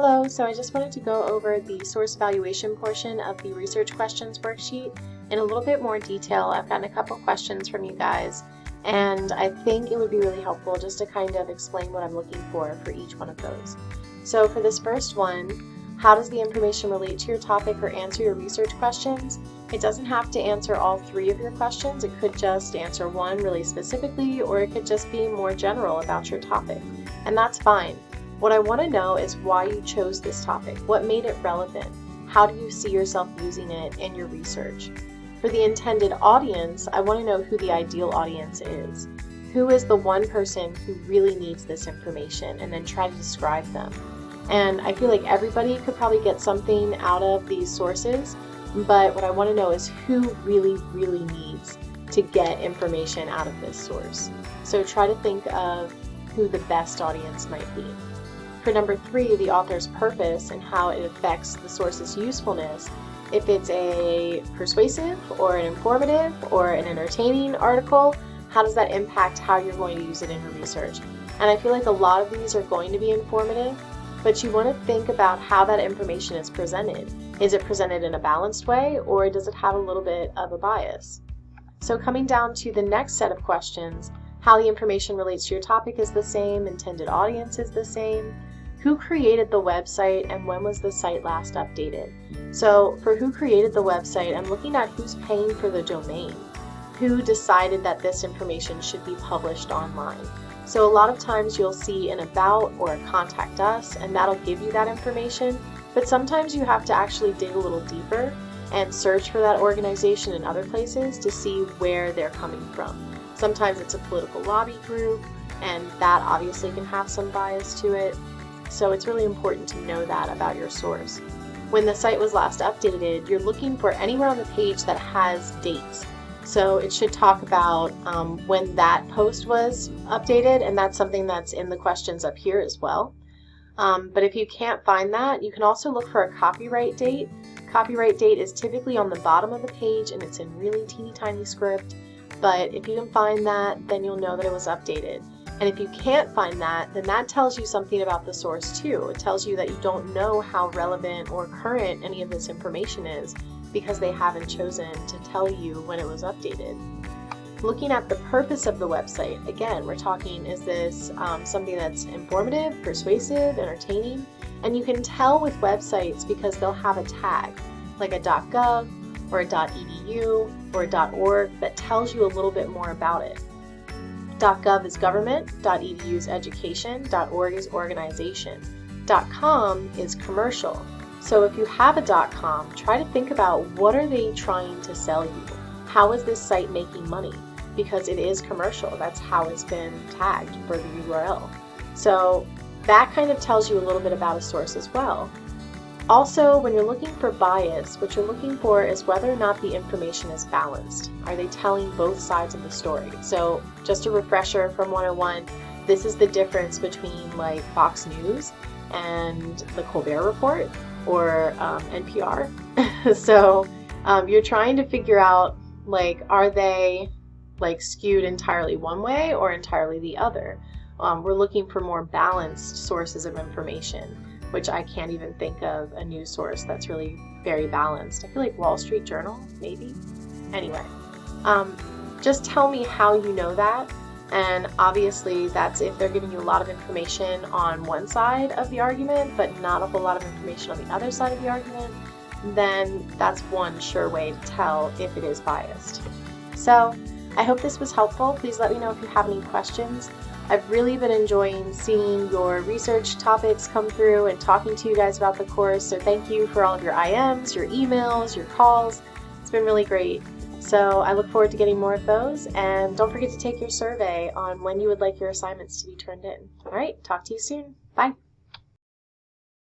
Hello, so I just wanted to go over the source evaluation portion of the research questions worksheet in a little bit more detail. I've gotten a couple questions from you guys, and I think it would be really helpful just to kind of explain what I'm looking for each one of those. So for this first one, how does the information relate to your topic or answer your research questions? It doesn't have to answer all three of your questions. It could just answer one really specifically, or it could just be more general about your topic, and that's fine. What I want to know is why you chose this topic. What made it relevant? How do you see yourself using it in your research? For the intended audience, I want to know who the ideal audience is. Who is the one person who really needs this information, and then try to describe them. And I feel like everybody could probably get something out of these sources, but what I want to know is who really needs to get information out of this source. So try to think of who the best audience might be. For number 3, the author's purpose and how it affects the source's usefulness. If it's a persuasive or an informative or an entertaining article, how does that impact how you're going to use it in your research? And I feel like a lot of these are going to be informative, but you want to think about how that information is presented. Is it presented in a balanced way, or does it have a little bit of a bias? So coming down to the next set of questions, how the information relates to your topic is the same, intended audience is the same. Who created the website and when was the site last updated? So for who created the website, I'm looking at who's paying for the domain. Who decided that this information should be published online? So a lot of times you'll see an about or a contact us, and that'll give you that information, but sometimes you have to actually dig a little deeper and search for that organization in other places to see where they're coming from. Sometimes it's a political lobby group, and that obviously can have some bias to it. So it's really important to know that about your source. When the site was last updated, you're looking for anywhere on the page that has dates. So it should talk about when that post was updated, and that's something that's in the questions up here as well. But if you can't find that, you can also look for a copyright date. Copyright date is typically on the bottom of the page, and it's in really teeny tiny script. But if you can find that, then you'll know that it was updated. And if you can't find that, then that tells you something about the source too. It tells you that you don't know how relevant or current any of this information is because they haven't chosen to tell you when it was updated. Looking at the purpose of the website, again, we're talking, is this something that's informative, persuasive, entertaining? And you can tell with websites because they'll have a tag, like a .gov or a .edu or a .org that tells you a little bit more about it. .gov is government, .edu is education, .org is organization, .com is commercial. So if you have a .com, try to think about what are they trying to sell you? How is this site making money? Because it is commercial. That's how it's been tagged for the URL. So that kind of tells you a little bit about a source as well. Also, when you're looking for bias, what you're looking for is whether or not the information is balanced. Are they telling both sides of the story? So just a refresher from 101, this is the difference between like Fox News and the Colbert Report or NPR. So you're trying to figure out, like, are they like skewed entirely one way or entirely the other? We're looking for more balanced sources of information, which I can't even think of a news source that's really very balanced. I feel like Wall Street Journal, maybe? Anyway, just tell me how you know that, and obviously that's if they're giving you a lot of information on one side of the argument, but not a whole lot of information on the other side of the argument, then that's one sure way to tell if it is biased. So, I hope this was helpful. Please let me know if you have any questions. I've really been enjoying seeing your research topics come through and talking to you guys about the course, so thank you for all of your IMs, your emails, your calls. It's been really great. So I look forward to getting more of those, and don't forget to take your survey on when you would like your assignments to be turned in. All right, talk to you soon. Bye.